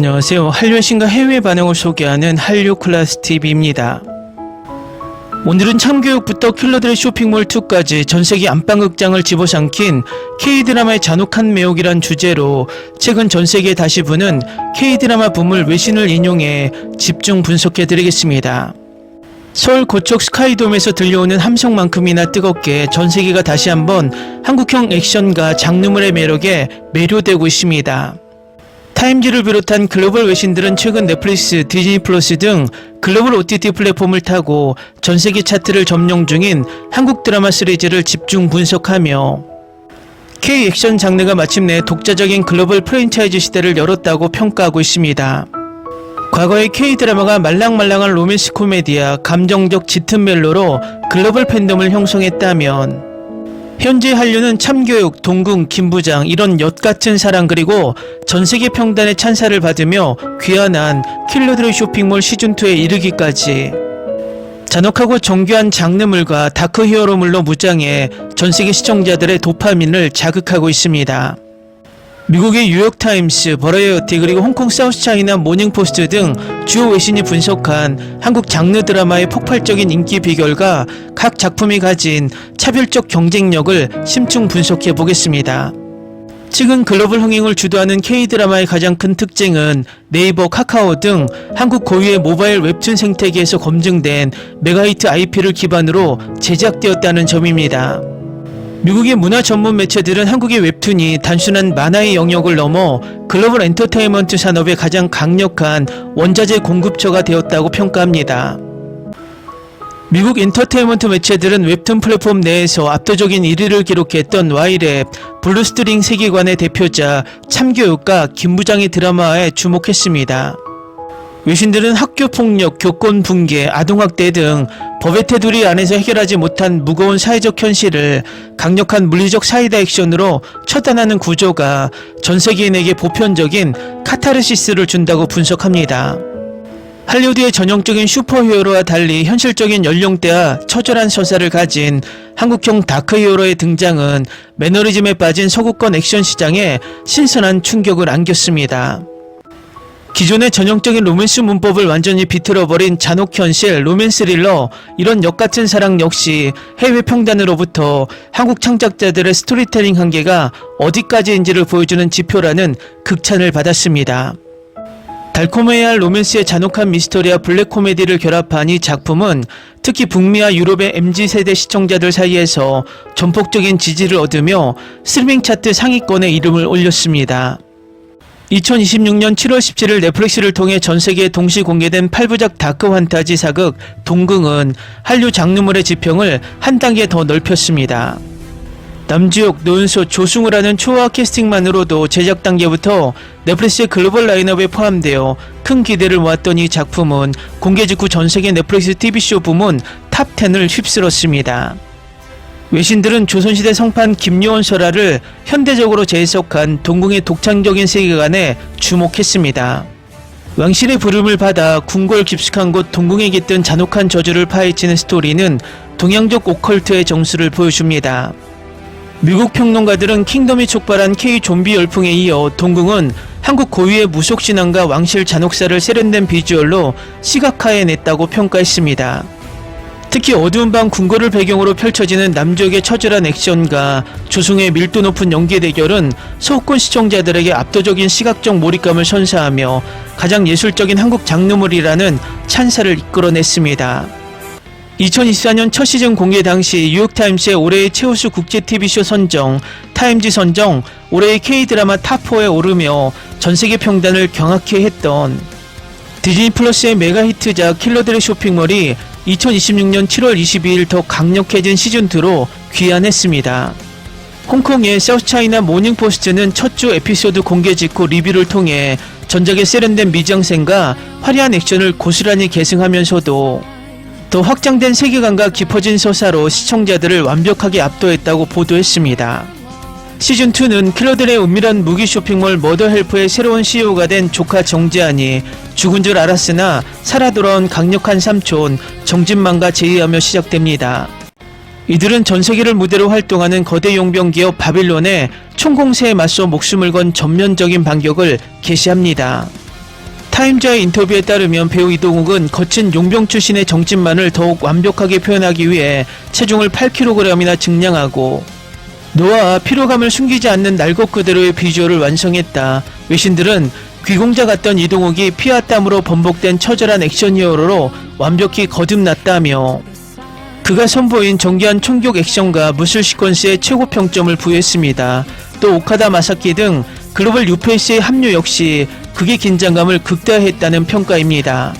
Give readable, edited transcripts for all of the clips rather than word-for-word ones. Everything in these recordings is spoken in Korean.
안녕하세요. 한류의 신과 해외 반응을 소개하는 한류 클래스TV입니다. 오늘은 참교육부터 킬러들의 쇼핑몰 2까지 전세계 안방극장을 집어삼킨 K드라마의 잔혹한 매혹이란 주제로 최근 전세계에 다시 부는 K드라마 붐을 외신을 인용해 집중 분석해드리겠습니다. 서울 고척 스카이돔에서 들려오는 함성만큼이나 뜨겁게 전세계가 다시 한번 한국형 액션과 장르물의 매력에 매료되고 있습니다. 타임지를 비롯한 글로벌 외신들은 최근 넷플릭스, 디즈니 플러스 등 글로벌 OTT 플랫폼을 타고 전세계 차트를 점령 중인 한국 드라마 시리즈를 집중 분석하며 K 액션 장르가 마침내 독자적인 글로벌 프랜차이즈 시대를 열었다고 평가하고 있습니다. 과거의 K-드라마가 말랑말랑한 로맨스 코미디와 감정적 짙은 멜로로 글로벌 팬덤을 형성했다면 현재 한류는 참교육, 동궁, 김부장 이런 엿같은 사랑 그리고 전세계 평단의 찬사를 받으며 귀환한 킬러들의 쇼핑몰 시즌2에 이르기까지 잔혹하고 정교한 장르물과 다크 히어로물로 무장해 전세계 시청자들의 도파민을 자극하고 있습니다. 미국의 뉴욕타임스, 버라이어티 그리고 홍콩 사우스차이나 모닝포스트 등 주요 외신이 분석한 한국 장르 드라마의 폭발적인 인기 비결과 각 작품이 가진 차별적 경쟁력을 심층 분석해 보겠습니다. 최근 글로벌 흥행을 주도하는 K-드라마의 가장 큰 특징은 네이버, 카카오 등 한국 고유의 모바일 웹툰 생태계에서 검증된 메가히트 IP를 기반으로 제작되었다는 점입니다. 미국의 문화 전문 매체들은 한국의 웹툰이 단순한 만화의 영역을 넘어 글로벌 엔터테인먼트 산업의 가장 강력한 원자재 공급처가 되었다고 평가합니다. 미국 엔터테인먼트 매체들은 웹툰 플랫폼 내에서 압도적인 1위를 기록했던 Y랩, 블루스트링 세계관의 대표자 참교육과 김부장의 드라마에 주목했습니다. 외신들은 학교폭력, 교권붕괴, 아동학대 등 법의 테두리 안에서 해결하지 못한 무거운 사회적 현실을 강력한 물리적 사이다 액션으로 처단하는 구조가 전 세계인에게 보편적인 카타르시스를 준다고 분석합니다. 할리우드의 전형적인 슈퍼히어로와 달리 현실적인 연령대와 처절한 서사를 가진 한국형 다크히어로의 등장은 매너리즘에 빠진 서구권 액션 시장에 신선한 충격을 안겼습니다. 기존의 전형적인 로맨스 문법을 완전히 비틀어버린 잔혹현실 로맨스 릴러 이런 역같은 사랑 역시 해외 평단으로부터 한국 창작자들의 스토리텔링 한계가 어디까지인지를 보여주는 지표라는 극찬을 받았습니다. 달콤해야 할 로맨스의 잔혹한 미스터리와 블랙 코미디를 결합한 이 작품은 특히 북미와 유럽의 MZ세대 시청자들 사이에서 전폭적인 지지를 얻으며 스트리밍 차트 상위권에 이름을 올렸습니다. 2026년 7월 17일 넷플릭스를 통해 전세계에 동시 공개된 8부작 다크 환타지 사극 동궁은 한류 장르물의 지평을 한 단계 더 넓혔습니다. 남주혁, 노은소, 조승우를 하는 초호화 캐스팅만으로도 제작 단계부터 넷플릭스의 글로벌 라인업에 포함되어 큰 기대를 모았던 이 작품은 공개 직후 전세계 넷플릭스 TV쇼 부문 탑10을 휩쓸었습니다. 외신들은 조선시대 성판 김요원 설화를 현대적으로 재해석한 동궁의 독창적인 세계관에 주목했습니다. 왕실의 부름을 받아 궁궐 깊숙한 곳 동궁에 깃든 잔혹한 저주를 파헤치는 스토리는 동양적 오컬트의 정수를 보여줍니다. 미국 평론가들은 킹덤이 촉발한 K-좀비 열풍에 이어 동궁은 한국 고유의 무속신앙과 왕실 잔혹사를 세련된 비주얼로 시각화해냈다고 평가했습니다. 특히 어두운 방 궁궐을 배경으로 펼쳐지는 남쪽의 처절한 액션과 조승우의 밀도 높은 연기 대결은 서구권 시청자들에게 압도적인 시각적 몰입감을 선사하며 가장 예술적인 한국 장르물이라는 찬사를 이끌어냈습니다. 2024년 첫 시즌 공개 당시 뉴욕타임스의 올해의 최우수 국제 TV쇼 선정, 타임지 선정, 올해의 K-드라마 탑4에 오르며 전세계 평단을 경악해 했던 디즈니 플러스의 메가히트작 킬러들의 쇼핑몰이 2026년 7월 22일 더 강력해진 시즌2로 귀환했습니다. 홍콩의 사우스차이나 모닝포스트는 첫 주 에피소드 공개 직후 리뷰를 통해 전작의 세련된 미장센과 화려한 액션을 고스란히 계승하면서도 더 확장된 세계관과 깊어진 서사로 시청자들을 완벽하게 압도했다고 보도했습니다. 시즌2는 킬러들의 은밀한 무기 쇼핑몰 머더헬프의 새로운 CEO가 된 조카 정재한이 죽은 줄 알았으나 살아 돌아온 강력한 삼촌 정진만과 제의하며 시작됩니다. 이들은 전세계를 무대로 활동하는 거대 용병 기업 바빌론의 총공세에 맞서 목숨을 건 전면적인 반격을 개시합니다. 타임즈와의 인터뷰에 따르면 배우 이동욱은 거친 용병 출신의 정찐만을 더욱 완벽하게 표현하기 위해 체중을 8kg이나 증량하고 노화와 피로감을 숨기지 않는 날것 그대로의 비주얼을 완성했다. 외신들은 귀공자 같던 이동욱이 피와 땀으로 번복된 처절한 액션 히어로로 완벽히 거듭났다며 그가 선보인 정교한 총격 액션과 무술 시퀀스에 최고 평점을 부여했습니다. 또 오카다 마사키 등 글로벌 뉴페이스의 합류 역시 극의 긴장감을 극대화했다는 평가입니다.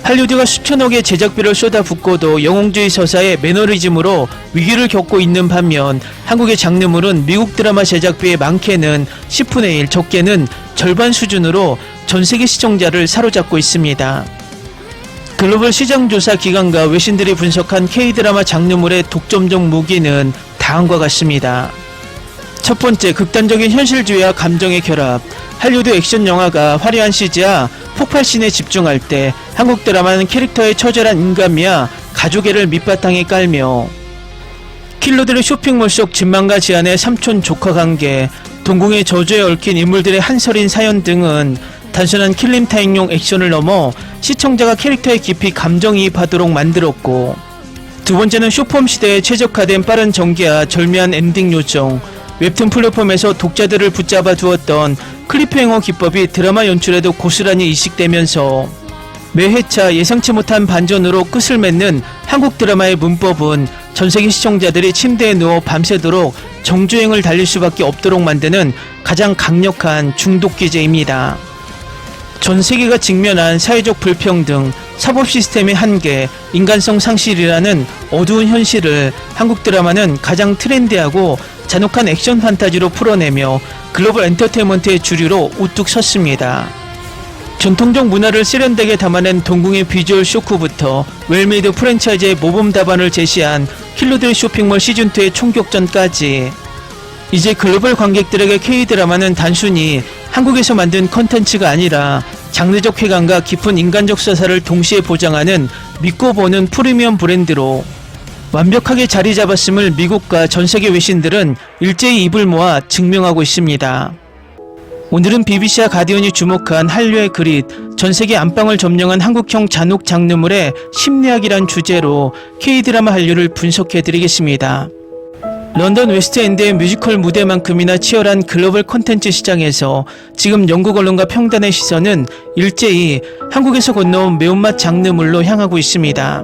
할리우드가 수천억의 제작비를 쏟아붓고도 영웅주의 서사의 매너리즘으로 위기를 겪고 있는 반면 한국의 장르물은 미국 드라마 제작비의 많게는 10분의 1, 적게는 절반 수준으로 전세계 시청자를 사로잡고 있습니다. 글로벌 시장조사 기관과 외신들이 분석한 K드라마 장르물의 독점적 무기는 다음과 같습니다. 첫 번째, 극단적인 현실주의와 감정의 결합. 할리우드 액션 영화가 화려한 CG와 폭발씬에 집중할 때 한국 드라마는 캐릭터의 처절한 인간미와 가족애를 밑바탕에 깔며 킬러들의 쇼핑몰 속 진망과 지안의 삼촌 조카 관계, 동궁의 저주에 얽힌 인물들의 한설인 사연 등은 단순한 킬링타임용 액션을 넘어 시청자가 캐릭터에 깊이 감정이입하도록 만들었고, 두 번째는 쇼폼 시대에 최적화된 빠른 전개와 절묘한 엔딩 요정, 웹툰 플랫폼에서 독자들을 붙잡아 두었던 클리프행어 기법이 드라마 연출에도 고스란히 이식되면서 매 회차 예상치 못한 반전으로 끝을 맺는 한국 드라마의 문법은 전세계 시청자들이 침대에 누워 밤새도록 정주행을 달릴 수밖에 없도록 만드는 가장 강력한 중독 기제입니다. 전 세계가 직면한 사회적 불평등, 사법 시스템의 한계, 인간성 상실이라는 어두운 현실을 한국 드라마는 가장 트렌디하고 잔혹한 액션 판타지로 풀어내며 글로벌 엔터테인먼트의 주류로 우뚝 섰습니다. 전통적 문화를 세련되게 담아낸 동궁의 비주얼 쇼크부터 웰메이드 프랜차이즈의 모범 답안을 제시한 킬러들의 쇼핑몰 시즌2의 총격전까지, 이제 글로벌 관객들에게 K드라마는 단순히 한국에서 만든 컨텐츠가 아니라 장르적 쾌감과 깊은 인간적 서사를 동시에 보장하는 믿고 보는 프리미엄 브랜드로 완벽하게 자리 잡았음을 미국과 전세계 외신들은 일제히 입을 모아 증명하고 있습니다. 오늘은 BBC와 가디언이 주목한 한류의 그릿, 전세계 안방을 점령한 한국형 잔혹 장르물의 심리학이란 주제로 K드라마 한류를 분석해드리겠습니다. 런던 웨스트엔드의 뮤지컬 무대만큼이나 치열한 글로벌 콘텐츠 시장에서 지금 영국 언론과 평단의 시선은 일제히 한국에서 건너온 매운맛 장르물로 향하고 있습니다.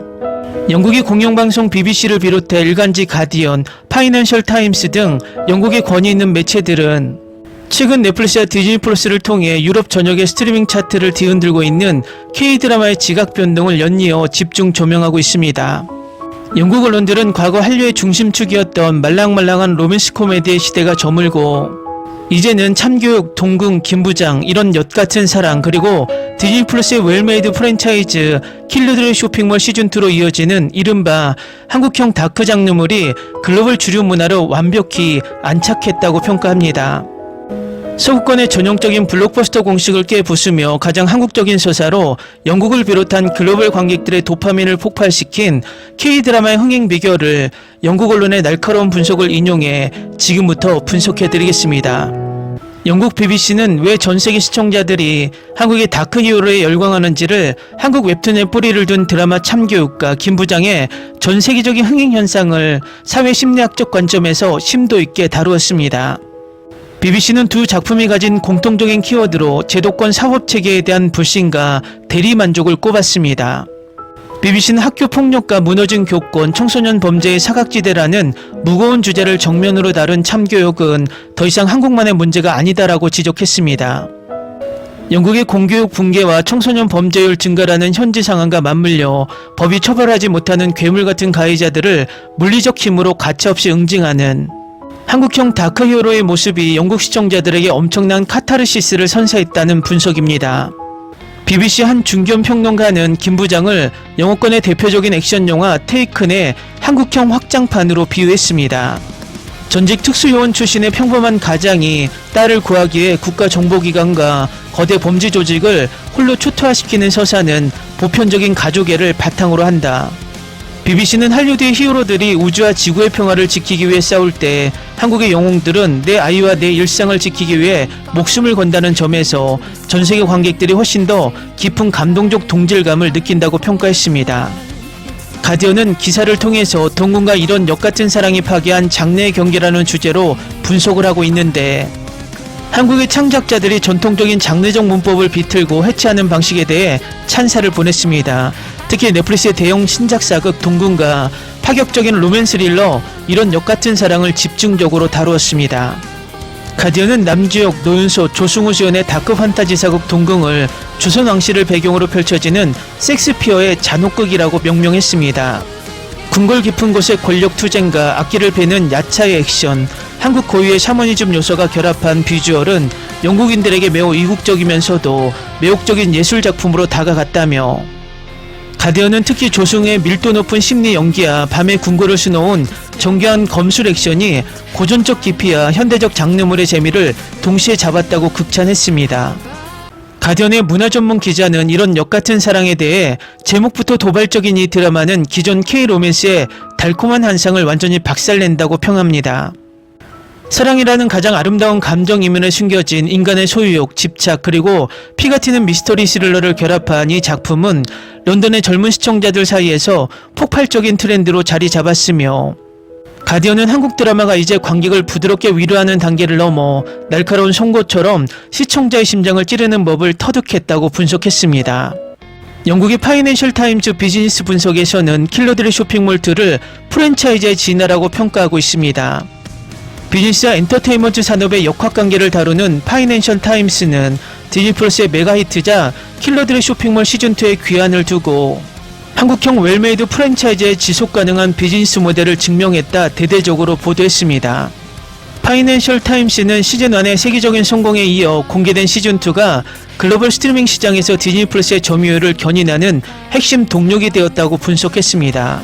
영국의 공영방송 BBC를 비롯해 일간지 가디언, 파이낸셜 타임스 등 영국의 권위 있는 매체들은 최근 넷플릭스와 디즈니 플러스를 통해 유럽 전역의 스트리밍 차트를 뒤흔들고 있는 K드라마의 지각 변동을 연이어 집중 조명하고 있습니다. 영국 언론들은 과거 한류의 중심축이었던 말랑말랑한 로맨스 코미디의 시대가 저물고 이제는 참교육, 동궁, 김부장, 이런 엿같은 사랑, 그리고 디즈니 플러스의 웰메이드 프랜차이즈 킬러들의 쇼핑몰 시즌2로 이어지는 이른바 한국형 다크 장르물이 글로벌 주류 문화로 완벽히 안착했다고 평가합니다. 서구권의 전형적인 블록버스터 공식을 깨부수며 가장 한국적인 서사로 영국을 비롯한 글로벌 관객들의 도파민을 폭발시킨 K드라마의 흥행 비결을 영국 언론의 날카로운 분석을 인용해 지금부터 분석해드리겠습니다. 영국 BBC는 왜 전세계 시청자들이 한국의 다크 히어로에 열광하는지를 한국 웹툰에 뿌리를 둔 드라마 참교육과 김부장의 전세계적인 흥행 현상을 사회 심리학적 관점에서 심도 있게 다루었습니다. BBC는 두 작품이 가진 공통적인 키워드로 제도권 사법체계에 대한 불신과 대리만족을 꼽았습니다. BBC는 학교 폭력과 무너진 교권, 청소년 범죄의 사각지대라는 무거운 주제를 정면으로 다룬 참교육은 더 이상 한국만의 문제가 아니다라고 지적했습니다. 영국의 공교육 붕괴와 청소년 범죄율 증가라는 현지 상황과 맞물려 법이 처벌하지 못하는 괴물 같은 가해자들을 물리적 힘으로 가차없이 응징하는 한국형 다크 히어로의 모습이 영국 시청자들에게 엄청난 카타르시스를 선사했다는 분석입니다. BBC 한 중견 평론가는 김부장을 영어권의 대표적인 액션 영화 테이큰의 한국형 확장판으로 비유했습니다. 전직 특수요원 출신의 평범한 가장이 딸을 구하기 위해 국가정보기관과 거대 범죄 조직을 홀로 초토화시키는 서사는 보편적인 가족애를 바탕으로 한다. BBC는 할리우드의 히어로들이 우주와 지구의 평화를 지키기 위해 싸울 때 한국의 영웅들은 내 아이와 내 일상을 지키기 위해 목숨을 건다는 점에서 전 세계 관객들이 훨씬 더 깊은 감동적 동질감을 느낀다고 평가했습니다. 가디언은 기사를 통해서 동군과 이런 역같은 사랑이 파괴한 장래의 경계라는 주제로 분석을 하고 있는데, 한국의 창작자들이 전통적인 장르적 문법을 비틀고 해체하는 방식에 대해 찬사를 보냈습니다. 특히 넷플릭스의 대형 신작사극 동군과 파격적인 로맨스 스릴러 이런 역같은 사랑을 집중적으로 다루었습니다. 가디언은 남주혁, 노윤소, 조승우 주연의 다크 판타지사극 동궁을 조선 왕실을 배경으로 펼쳐지는 섹스피어의 잔혹극이라고 명명했습니다. 궁궐 깊은 곳의 권력 투쟁과 악기를 베는 야차의 액션, 한국 고유의 샤머니즘 요소가 결합한 비주얼은 영국인들에게 매우 이국적이면서도 매혹적인 예술작품으로 다가갔다며, 가디언은 특히 조승우의 밀도 높은 심리 연기와 밤의 궁궐을 수놓은 정교한 검술 액션이 고전적 깊이와 현대적 장르물의 재미를 동시에 잡았다고 극찬했습니다. 가디언의 문화 전문 기자는 이런 역같은 사랑에 대해 제목부터 도발적인 이 드라마는 기존 K-로맨스의 달콤한 한상을 완전히 박살낸다고 평합니다. 사랑이라는 가장 아름다운 감정 이면에 숨겨진 인간의 소유욕, 집착, 그리고 피가 튀는 미스터리 스릴러를 결합한 이 작품은 런던의 젊은 시청자들 사이에서 폭발적인 트렌드로 자리 잡았으며, 가디언은 한국 드라마가 이제 관객을 부드럽게 위로하는 단계를 넘어 날카로운 송곳처럼 시청자의 심장을 찌르는 법을 터득했다고 분석했습니다. 영국의 파이낸셜 타임즈 비즈니스 분석에서는 킬러들의 쇼핑몰 2를 프랜차이즈의 진화라고 평가하고 있습니다. 비즈니스와 엔터테인먼트 산업의 역학관계를 다루는 파이낸셜 타임스는 디즈니 플러스의 메가 히트작 킬러들의 쇼핑몰 시즌2에 귀환을 두고 한국형 웰메이드 프랜차이즈의 지속가능한 비즈니스 모델을 증명했다 대대적으로 보도했습니다. 파이낸셜 타임스는 시즌1의 세계적인 성공에 이어 공개된 시즌2가 글로벌 스트리밍 시장에서 디즈니 플러스의 점유율을 견인하는 핵심 동력이 되었다고 분석했습니다.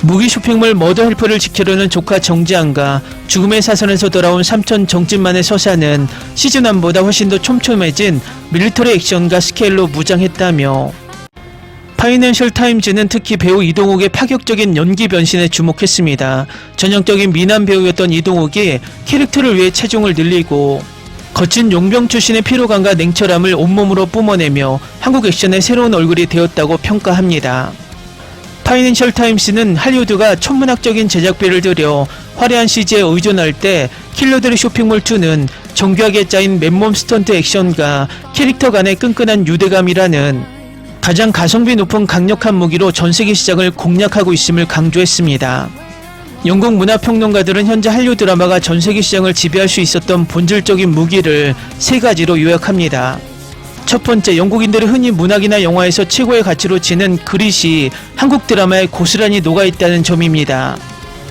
무기 쇼핑몰 머더 헬퍼를 지키려는 조카 정지한과 죽음의 사선에서 돌아온 삼촌 정진만의 서사는 시즌1보다 훨씬 더 촘촘해진 밀리터리 액션과 스케일로 무장했다며, 파이낸셜 타임즈는 특히 배우 이동욱의 파격적인 연기 변신에 주목했습니다. 전형적인 미남 배우였던 이동욱이 캐릭터를 위해 체중을 늘리고 거친 용병 출신의 피로감과 냉철함을 온몸으로 뿜어내며 한국 액션의 새로운 얼굴이 되었다고 평가합니다. 파이낸셜 타임스는 할리우드가 천문학적인 제작비를 들여 화려한 CG에 의존할 때 킬러들의 쇼핑몰 2는 정교하게 짜인 맨몸 스턴트 액션과 캐릭터 간의 끈끈한 유대감이라는 가장 가성비 높은 강력한 무기로 전세계 시장을 공략하고 있음을 강조했습니다. 영국 문화평론가들은 현재 한류 드라마가 전세계 시장을 지배할 수 있었던 본질적인 무기를 세 가지로 요약합니다. 첫 번째, 영국인들이 흔히 문학이나 영화에서 최고의 가치로 치는 그릿이 한국 드라마에 고스란히 녹아있다는 점입니다.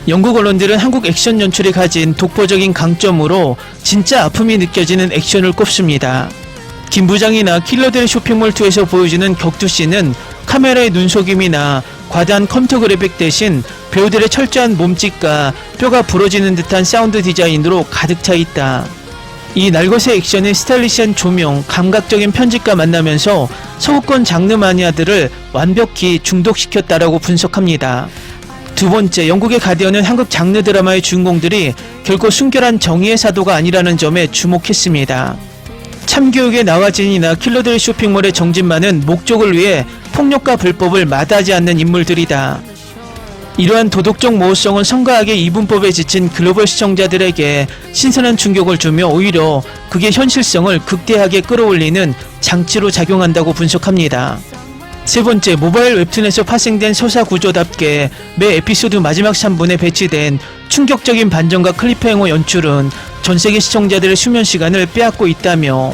영국 언론들은 한국 액션 연출이 가진 독보적인 강점으로 진짜 아픔이 느껴지는 액션을 꼽습니다. 김 부장이나 킬러들의 쇼핑몰2에서 보여주는 격투씬은 카메라의 눈속임이나 과다한 컴퓨터 그래픽 대신 배우들의 철저한 몸짓과 뼈가 부러지는 듯한 사운드 디자인으로 가득 차 있다. 이 날것의 액션의 스타일리시한 조명, 감각적인 편집과 만나면서 서구권 장르 마니아들을 완벽히 중독시켰다라고 분석합니다. 두 번째, 영국의 가디언은 한국 장르 드라마의 주인공들이 결코 순결한 정의의 사도가 아니라는 점에 주목했습니다. 참교육의 나와진이나 킬러들의 쇼핑몰의 정진만은 목적을 위해 폭력과 불법을 마다하지 않는 인물들이다. 이러한 도덕적 모호성은 성가하게 이분법에 지친 글로벌 시청자들에게 신선한 충격을 주며 오히려 그게 현실성을 극대하게 끌어올리는 장치로 작용한다고 분석합니다. 세 번째, 모바일 웹툰에서 파생된 서사 구조답게 매 에피소드 마지막 3분에 배치된 충격적인 반전과 클리프행어 연출은 전세계 시청자들의 수면 시간을 빼앗고 있다며,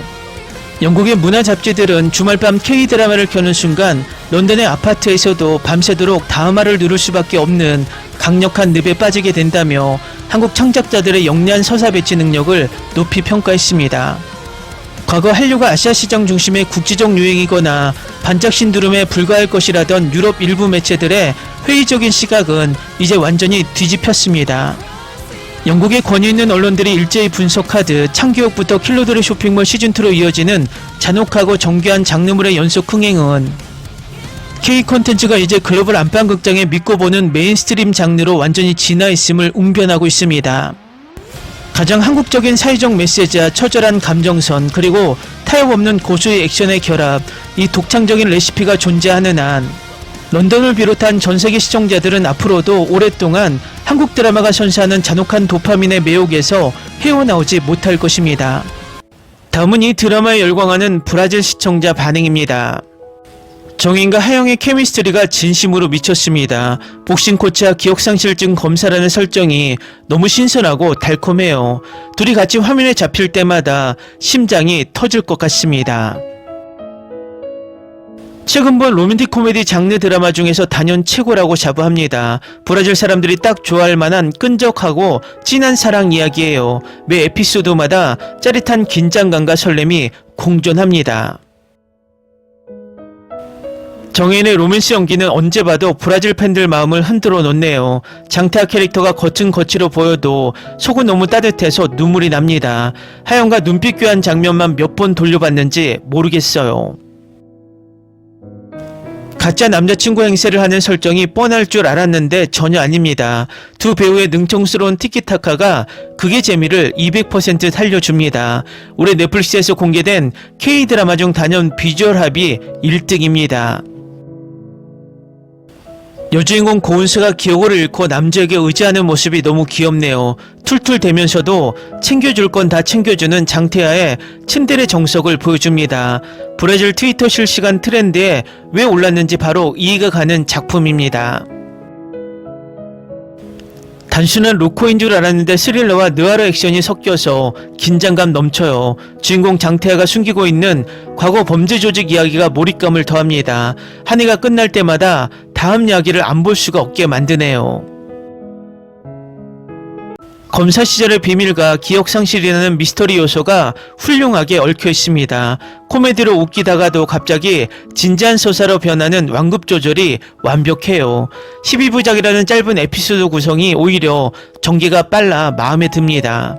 영국의 문화 잡지들은 주말밤 K-드라마를 켜는 순간 런던의 아파트에서도 밤새도록 다음화를 누를 수밖에 없는 강력한 늪에 빠지게 된다며 한국 창작자들의 영리한 서사 배치 능력을 높이 평가했습니다. 과거 한류가 아시아 시장 중심의 국지적 유행이거나 반짝 신두름에 불과할 것이라던 유럽 일부 매체들의 회의적인 시각은 이제 완전히 뒤집혔습니다. 영국의 권위 있는 언론들이 일제히 분석하듯 창기옥부터 킬러들의 쇼핑몰 시즌2로 이어지는 잔혹하고 정교한 장르물의 연속 흥행은 K 콘텐츠가 이제 글로벌 안방극장에 믿고 보는 메인스트림 장르로 완전히 진화했음을 웅변하고 있습니다. 가장 한국적인 사회적 메시지와 처절한 감정선, 그리고 타협 없는 고수의 액션의 결합, 이 독창적인 레시피가 존재하는 한 런던을 비롯한 전세계 시청자들은 앞으로도 오랫동안 한국 드라마가 선사하는 잔혹한 도파민의 매혹에서 헤어나오지 못할 것입니다. 다음은 이 드라마에 열광하는 브라질 시청자 반응입니다. 정인과 하영의 케미스트리가 진심으로 미쳤습니다. 복싱 코치와 기억상실증 검사라는 설정이 너무 신선하고 달콤해요. 둘이 같이 화면에 잡힐 때마다 심장이 터질 것 같습니다. 최근 본 로맨틱 코미디 장르 드라마 중에서 단연 최고라고 자부합니다. 브라질 사람들이 딱 좋아할 만한 끈적하고 진한 사랑 이야기예요. 매 에피소드마다 짜릿한 긴장감과 설렘이 공존합니다. 정혜인의 로맨스 연기는 언제 봐도 브라질 팬들 마음을 흔들어 놓네요. 장태하 캐릭터가 겉은 거칠어 보여도 속은 너무 따뜻해서 눈물이 납니다. 하영과 눈빛 교환 장면만 몇 번 돌려봤는지 모르겠어요. 가짜 남자친구 행세를 하는 설정이 뻔할 줄 알았는데 전혀 아닙니다. 두 배우의 능청스러운 티키타카가 극의 재미를 200% 살려줍니다. 올해 넷플릭스에서 공개된 K드라마 중 단연 비주얼 합이 1등입니다. 여주인공 고은수가 기억을 잃고 남자에게 의지하는 모습이 너무 귀엽네요. 툴툴대면서도 챙겨줄 건 다 챙겨주는 장태하의 츤데레 정석을 보여줍니다. 브라질 트위터 실시간 트렌드에 왜 올랐는지 바로 이해가 가는 작품입니다. 단순한 로코인 줄 알았는데 스릴러와 느와르 액션이 섞여서 긴장감 넘쳐요. 주인공 장태하가 숨기고 있는 과거 범죄 조직 이야기가 몰입감을 더합니다. 한 해가 끝날 때마다 다음 이야기를 안 볼 수가 없게 만드네요. 검사 시절의 비밀과 기억상실이라는 미스터리 요소가 훌륭하게 얽혀 있습니다. 코미디로 웃기다가도 갑자기 진지한 서사로 변하는 완급 조절이 완벽해요. 12부작이라는 짧은 에피소드 구성이 오히려 전개가 빨라 마음에 듭니다.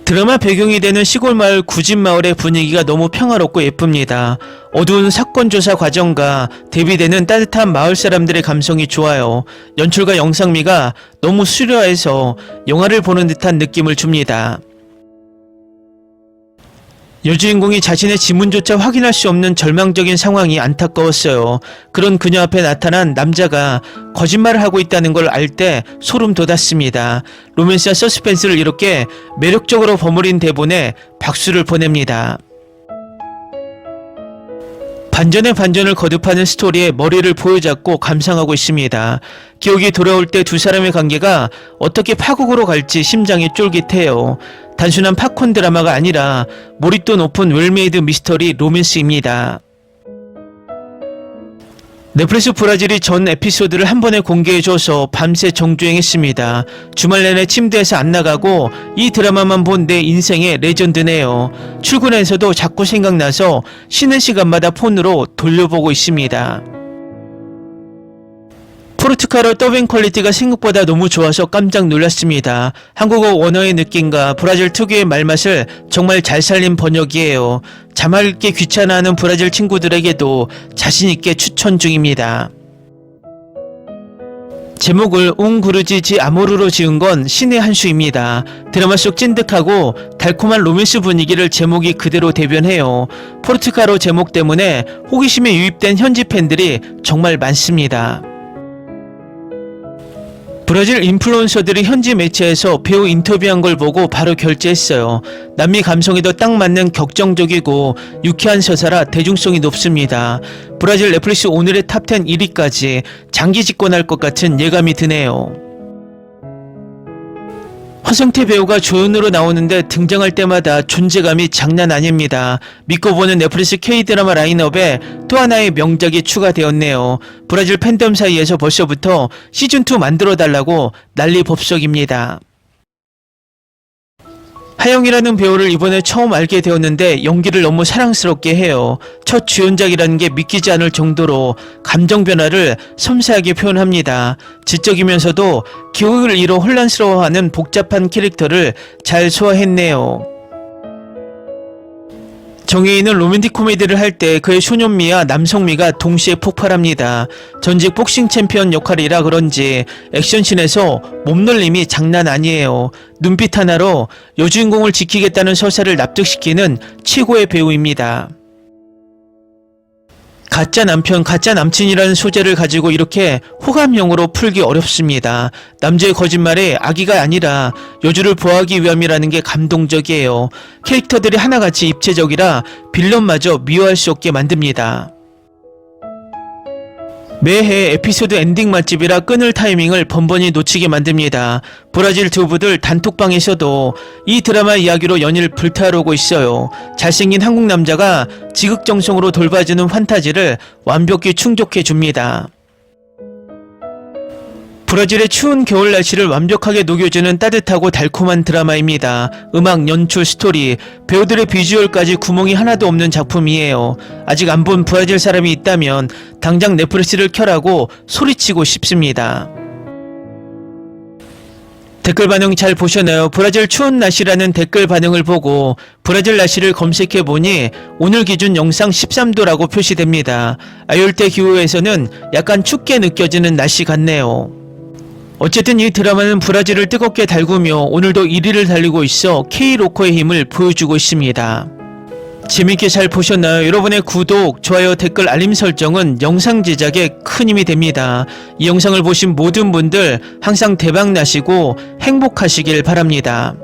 드라마 배경이 되는 시골 마을 구진마을의 분위기가 너무 평화롭고 예쁩니다. 어두운 사건 조사 과정과 대비되는 따뜻한 마을 사람들의 감성이 좋아요. 연출과 영상미가 너무 수려해서 영화를 보는 듯한 느낌을 줍니다. 여주인공이 자신의 지문조차 확인할 수 없는 절망적인 상황이 안타까웠어요. 그런 그녀 앞에 나타난 남자가 거짓말을 하고 있다는 걸 알 때 소름 돋았습니다. 로맨스와 서스펜스를 이렇게 매력적으로 버무린 대본에 박수를 보냅니다. 반전의 반전을 거듭하는 스토리에 머리를 보여잡고 감상하고 있습니다. 기억이 돌아올 때 두 사람의 관계가 어떻게 파국으로 갈지 심장이 쫄깃해요. 단순한 팝콘 드라마가 아니라 몰입도 높은 웰메이드 미스터리 로맨스입니다. 넷플릭스 브라질이 전 에피소드를 한 번에 공개해줘서 밤새 정주행했습니다. 주말 내내 침대에서 안 나가고 이 드라마만 본 내 인생의 레전드네요. 출근해서도 자꾸 생각나서 쉬는 시간마다 폰으로 돌려보고 있습니다. 포르투갈어 더빙 퀄리티가 생각보다 너무 좋아서 깜짝 놀랐습니다. 한국어 원어의 느낌과 브라질 특유의 말맛을 정말 잘 살린 번역이에요. 자막 읽기 귀찮아하는 브라질 친구들에게도 자신있게 추천 중입니다. 제목을 웅그루지지 아모르로 지은 건 신의 한 수입니다. 드라마 속 찐득하고 달콤한 로맨스 분위기를 제목이 그대로 대변해요. 포르투갈어 제목 때문에 호기심에 유입된 현지 팬들이 정말 많습니다. 브라질 인플루언서들이 현지 매체에서 배우 인터뷰한 걸 보고 바로 결제했어요. 남미 감성에도 딱 맞는 격정적이고 유쾌한 서사라 대중성이 높습니다. 브라질 넷플릭스 오늘의 탑10 1위까지 장기 집권할 것 같은 예감이 드네요. 허성태 배우가 조연으로 나오는데 등장할 때마다 존재감이 장난 아닙니다. 믿고 보는 넷플릭스 K드라마 라인업에 또 하나의 명작이 추가되었네요. 브라질 팬덤 사이에서 벌써부터 시즌2 만들어달라고 난리 법석입니다. 하영이라는 배우를 이번에 처음 알게 되었는데 연기를 너무 사랑스럽게 해요. 첫 주연작이라는 게 믿기지 않을 정도로 감정 변화를 섬세하게 표현합니다. 지적이면서도 기억을 잃어 혼란스러워하는 복잡한 캐릭터를 잘 소화했네요. 정혜인은 로맨틱 코미디를 할 때 그의 소년미와 남성미가 동시에 폭발합니다. 전직 복싱 챔피언 역할이라 그런지 액션씬에서 몸놀림이 장난 아니에요. 눈빛 하나로 여주인공을 지키겠다는 서사를 납득시키는 최고의 배우입니다. 가짜 남편, 가짜 남친이라는 소재를 가지고 이렇게 호감형으로 풀기 어렵습니다. 남자의 거짓말에 악의가 아니라 여주를 보호하기 위함이라는 게 감동적이에요. 캐릭터들이 하나같이 입체적이라 빌런마저 미워할 수 없게 만듭니다. 매해 에피소드 엔딩 맛집이라 끊을 타이밍을 번번이 놓치게 만듭니다. 브라질 두부들 단톡방에서도 이 드라마 이야기로 연일 불타오르고 있어요. 잘생긴 한국 남자가 지극정성으로 돌봐주는 환타지를 완벽히 충족해 줍니다. 브라질의 추운 겨울 날씨를 완벽하게 녹여주는 따뜻하고 달콤한 드라마입니다. 음악, 연출, 스토리, 배우들의 비주얼까지 구멍이 하나도 없는 작품이에요. 아직 안 본 브라질 사람이 있다면 당장 넷플릭스를 켜라고 소리치고 싶습니다. 댓글 반응 잘 보셨나요? 브라질 추운 날씨라는 댓글 반응을 보고 브라질 날씨를 검색해보니 오늘 기준 영상 13도라고 표시됩니다. 아열대 기후에서는 약간 춥게 느껴지는 날씨 같네요. 어쨌든 이 드라마는 브라질을 뜨겁게 달구며 오늘도 1위를 달리고 있어 K-로커의 힘을 보여주고 있습니다. 재밌게 잘 보셨나요? 여러분의 구독, 좋아요, 댓글, 알림 설정은 영상 제작에 큰 힘이 됩니다. 이 영상을 보신 모든 분들 항상 대박 나시고 행복하시길 바랍니다.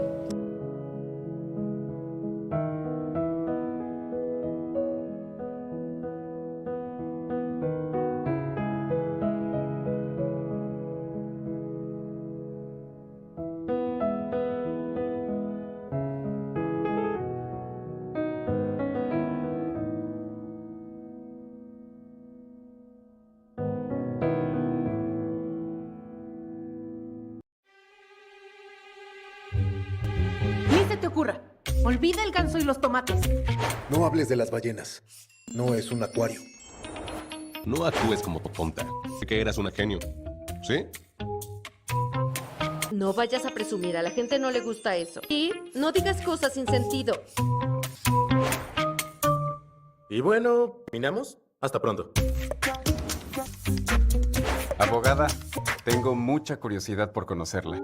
Ni se te ocurra. Olvida el ganso y los tomates. No hables de las ballenas. No es un acuario. No actúes como tonta. Sé que eras una genio. ¿Sí? No vayas a presumir, a la gente no le gusta eso. Y no digas cosas sin sentido. Y bueno, ¿terminamos? Hasta pronto. Abogada, tengo mucha curiosidad por conocerla.